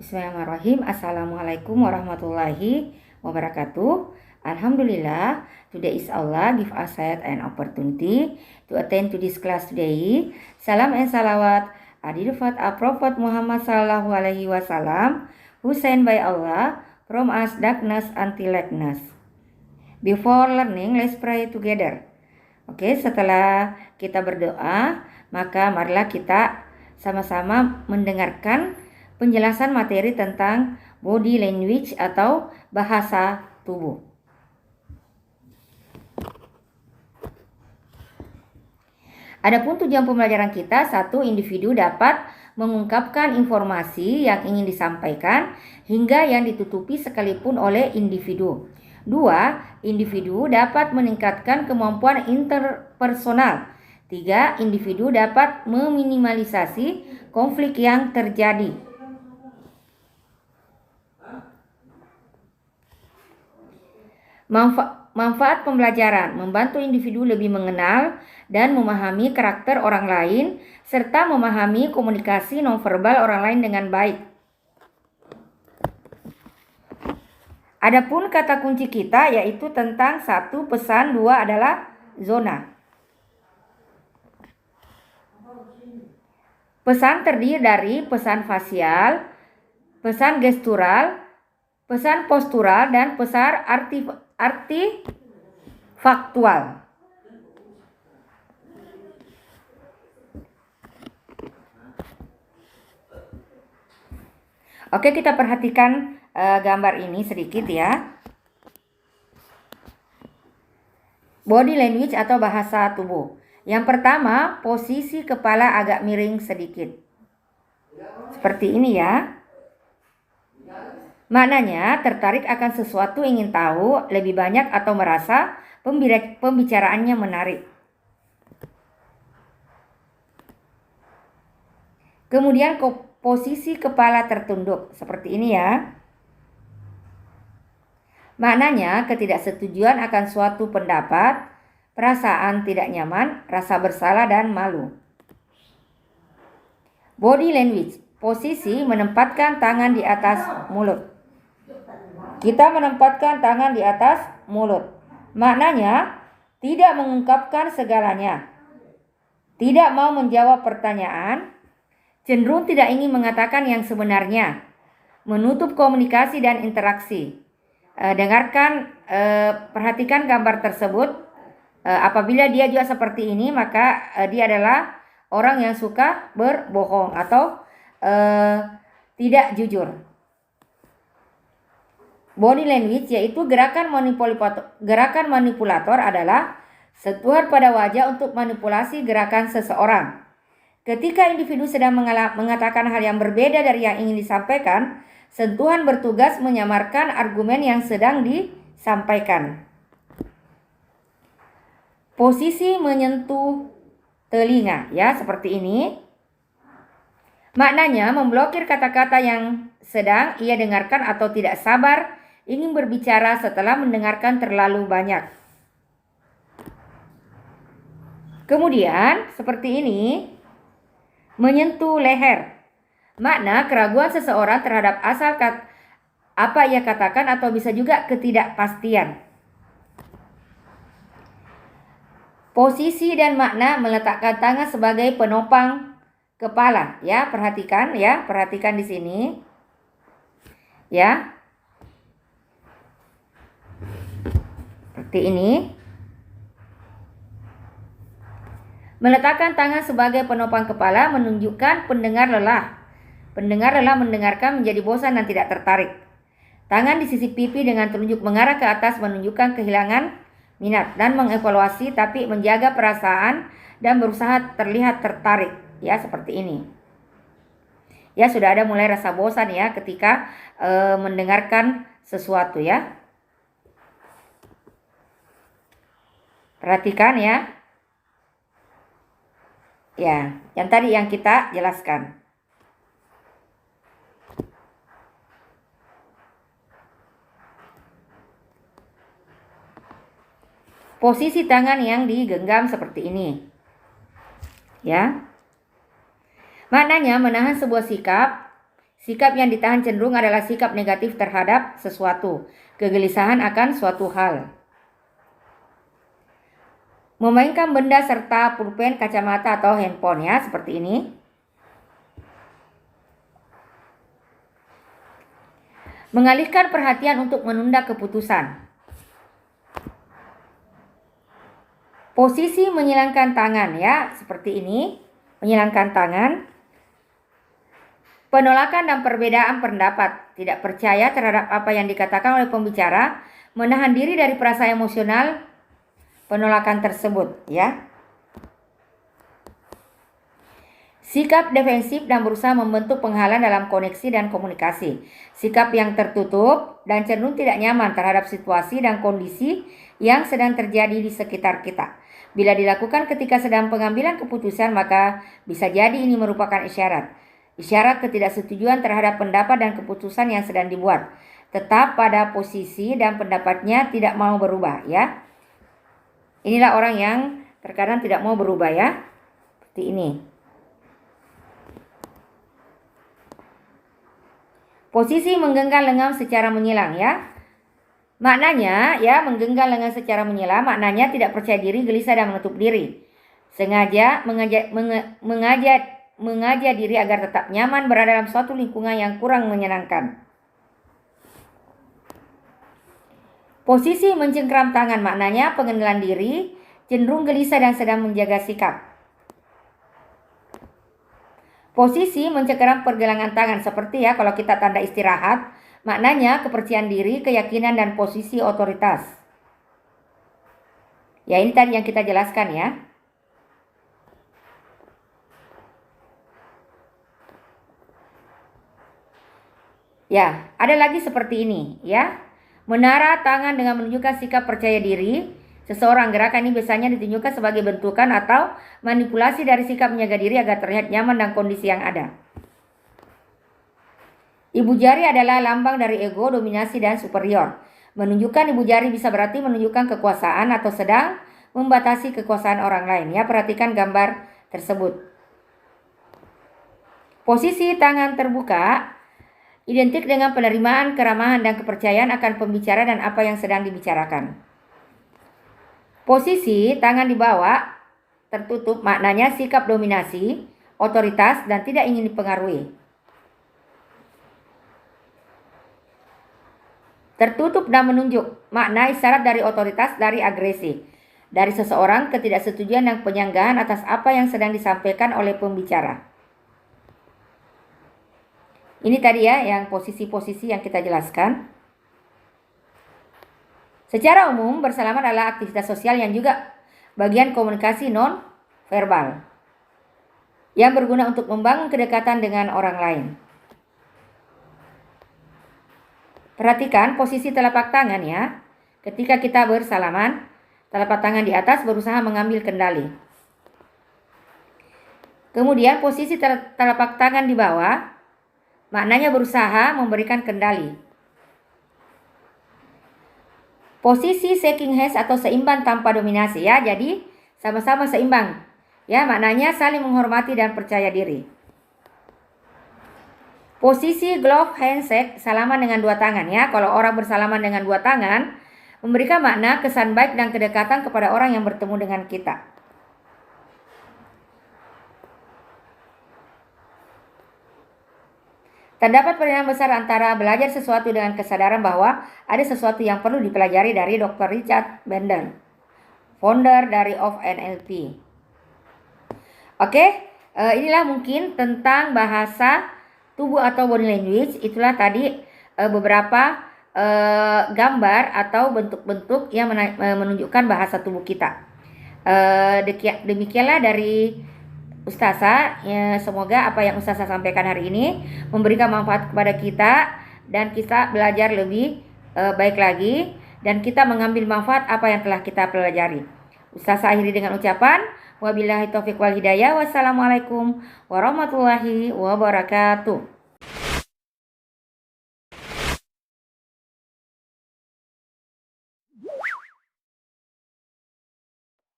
Bismillahirrahmanirrahim. Assalamualaikum warahmatullahi wabarakatuh. Alhamdulillah, today is Allah give us an opportunity to attend to this class today. Salam and salawat Adilfat Prophet Muhammad sallallahu alaihi wasallam, who sent by Allah from us darkness until lightness. Before learning, let's pray together. Oke, setelah kita berdoa, maka marilah kita sama-sama mendengarkan penjelasan materi tentang body language atau bahasa tubuh. Adapun tujuan pembelajaran kita, satu, individu dapat mengungkapkan informasi yang ingin disampaikan hingga yang ditutupi sekalipun oleh individu. Dua, individu dapat meningkatkan kemampuan interpersonal. Tiga, individu dapat meminimalisasi konflik yang terjadi. Manfaat pembelajaran membantu individu lebih mengenal dan memahami karakter orang lain serta memahami komunikasi nonverbal orang lain dengan baik. Adapun kata kunci kita yaitu tentang satu pesan, dua adalah zona. Pesan terdiri dari pesan fasial, pesan gestural, pesan postural, dan pesan artifaktual. Oke, kita perhatikan gambar ini sedikit ya. Body language atau bahasa tubuh. Yang pertama, posisi kepala agak miring sedikit. Seperti ini ya. Maknanya tertarik akan sesuatu, ingin tahu lebih banyak atau merasa pembicaraannya menarik. Kemudian posisi kepala tertunduk seperti ini ya. Maknanya ketidaksetujuan akan suatu pendapat, perasaan tidak nyaman, rasa bersalah dan malu. Body language, posisi menempatkan tangan di atas mulut. Kita menempatkan tangan di atas mulut. Maknanya tidak mengungkapkan segalanya, tidak mau menjawab pertanyaan, cenderung tidak ingin mengatakan yang sebenarnya, menutup komunikasi dan interaksi. Perhatikan gambar tersebut. Apabila dia juga seperti ini, maka dia adalah orang yang suka berbohong atau tidak jujur. Body language yaitu gerakan manipulator adalah sentuhan pada wajah untuk manipulasi gerakan seseorang. Ketika individu sedang mengatakan hal yang berbeda dari yang ingin disampaikan, sentuhan bertugas menyamarkan argumen yang sedang disampaikan. Posisi menyentuh telinga ya, seperti ini. Maknanya memblokir kata-kata yang sedang ia dengarkan atau tidak sabar ingin berbicara setelah mendengarkan terlalu banyak. Kemudian seperti ini, menyentuh leher. Makna keraguan seseorang terhadap asal apa ia katakan atau bisa juga ketidakpastian. Posisi dan makna meletakkan tangan sebagai penopang kepala ya, perhatikan di sini. Ya. Seperti ini. Meletakkan tangan sebagai penopang kepala menunjukkan pendengar lelah. Pendengar lelah mendengarkan, menjadi bosan dan tidak tertarik. Tangan di sisi pipi dengan telunjuk mengarah ke atas menunjukkan kehilangan minat dan mengevaluasi tapi menjaga perasaan dan berusaha terlihat tertarik. Ya, seperti ini. Ya, sudah ada mulai rasa bosan ya ketika mendengarkan sesuatu ya. Perhatikan ya. Ya, yang tadi yang kita jelaskan. Posisi tangan yang digenggam seperti ini. Ya. Maknanya menahan sebuah sikap Sikap yang ditahan cenderung adalah sikap negatif terhadap sesuatu, kegelisahan akan suatu hal. Memainkan benda serta pulpen, kacamata atau handphone ya, seperti ini. Mengalihkan perhatian untuk menunda keputusan. Posisi menyilangkan tangan ya, seperti ini. Menyilangkan tangan. Penolakan dan perbedaan pendapat, tidak percaya terhadap apa yang dikatakan oleh pembicara, menahan diri dari perasaan emosional penolakan tersebut ya. Sikap defensif dan berusaha membentuk penghalang dalam koneksi dan komunikasi. Sikap yang tertutup dan cenderung tidak nyaman terhadap situasi dan kondisi yang sedang terjadi di sekitar kita. Bila dilakukan ketika sedang pengambilan keputusan, maka bisa jadi ini merupakan isyarat ketidaksetujuan terhadap pendapat dan keputusan yang sedang dibuat. Tetap pada posisi dan pendapatnya, tidak mau berubah ya. Inilah orang yang terkadang tidak mau berubah ya. Seperti ini. Posisi menggenggam lengan secara menyilang ya. Maknanya ya, menggenggam lengan secara menyilang maknanya tidak percaya diri, gelisah dan menutup diri. Sengaja mengajak diri agar tetap nyaman berada dalam suatu lingkungan yang kurang menyenangkan. Posisi mencengkram tangan maknanya pengenalan diri, cenderung gelisah dan sedang menjaga sikap. Posisi mencengkram pergelangan tangan seperti ya, kalau kita tanda istirahat, maknanya kepercayaan diri, keyakinan dan posisi otoritas. Ya, ini tadi yang kita jelaskan ya. Ya, ada lagi seperti ini ya. Menara tangan dengan menunjukkan sikap percaya diri seseorang. Gerakan ini biasanya ditunjukkan sebagai bentukan atau manipulasi dari sikap menjaga diri agar terlihat nyaman dan kondisi yang ada. Ibu jari adalah lambang dari ego, dominasi dan superior. Menunjukkan ibu jari bisa berarti menunjukkan kekuasaan atau sedang membatasi kekuasaan orang lain ya. Perhatikan gambar tersebut. Posisi tangan terbuka identik dengan penerimaan, keramahan, dan kepercayaan akan pembicara dan apa yang sedang dibicarakan. Posisi tangan di bawah tertutup maknanya sikap dominasi, otoritas, dan tidak ingin dipengaruhi. Tertutup dan menunjuk makna isyarat dari otoritas, dari agresi, dari seseorang, ketidaksetujuan dan penyanggahan atas apa yang sedang disampaikan oleh pembicara. Ini tadi ya yang posisi-posisi yang kita jelaskan. Secara umum, bersalaman adalah aktivitas sosial yang juga bagian komunikasi non-verbal yang berguna untuk membangun kedekatan dengan orang lain. Perhatikan posisi telapak tangan ya. Ketika kita bersalaman, telapak tangan di atas berusaha mengambil kendali. Kemudian posisi telapak tangan di bawah maknanya berusaha memberikan kendali. Posisi shaking hands atau seimbang tanpa dominasi ya. Jadi sama-sama seimbang. Ya, maknanya saling menghormati dan percaya diri. Posisi glove handshake, salaman dengan dua tangan ya. Kalau orang bersalaman dengan dua tangan, memberikan makna kesan baik dan kedekatan kepada orang yang bertemu dengan kita. Terdapat perbedaan besar antara belajar sesuatu dengan kesadaran bahwa ada sesuatu yang perlu dipelajari dari Dr. Richard Bandler, founder dari of NLP. Oke, inilah mungkin tentang bahasa tubuh atau body language. Itulah tadi beberapa gambar atau bentuk-bentuk yang menunjukkan bahasa tubuh kita. Demikianlah dari Ustazah, ya, semoga apa yang Ustazah sampaikan hari ini memberikan manfaat kepada kita dan kita belajar lebih baik lagi dan kita mengambil manfaat apa yang telah kita pelajari. Ustazah akhiri dengan ucapan wabillahi taufiq wal hidayah. Wassalamualaikum warahmatullahi wabarakatuh.